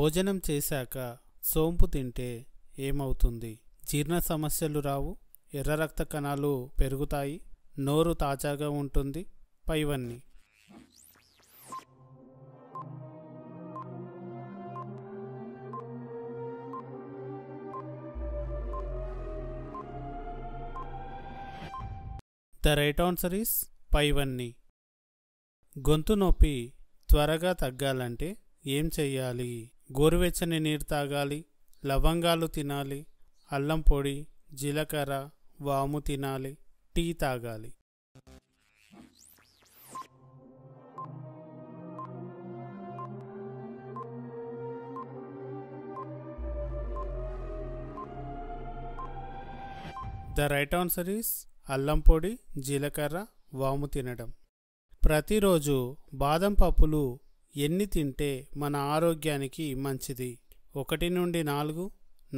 భోజనం చేశాక సోంపు తింటే ఏమవుతుంది? జీర్ణ సమస్యలు రావు, ఎర్ర రక్త కణాలు పెరుగుతాయి, నోరు తాజాగా ఉంటుంది. పైవన్నీ ద రైట్ ఆన్సర్ ఈస్ పైవన్నీ. గొంతు నొప్పి త్వరగా తగ్గాలంటే ఏం చెయ్యాలి? గోరువెచ్చని నీరు తాగాలి, లవంగాలు తినాలి, అల్లం పొడి, జీలకర్ర, వాము తినాలి, టీ తాగాలి. ద రైట్ ఆన్సర్ ఈస్ అల్లం పొడి, జీలకర్ర, వాము తినడం. ప్రతిరోజు బాదం పప్పులు ఎన్ని తింటే మన ఆరోగ్యానికి మంచిది? 1 నుండి 4,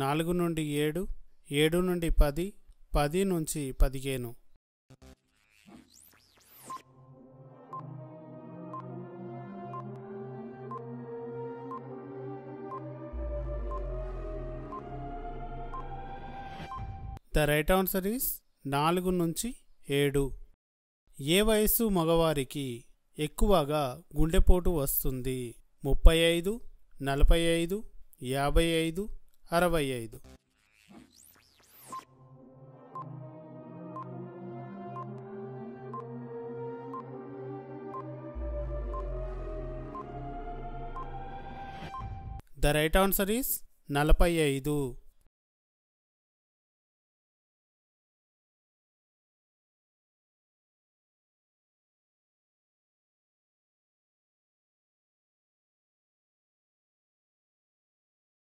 4 నుండి 7, 7 నుండి 10, 10 నుంచి 15. ద రైట్ ఆన్సర్ ఈస్ 4 నుంచి 7. ఏ వయస్సు మగవారికి ఎక్కువగా గుండెపోటు వస్తుంది? 35, 45, 55, 65. The right answer is 45.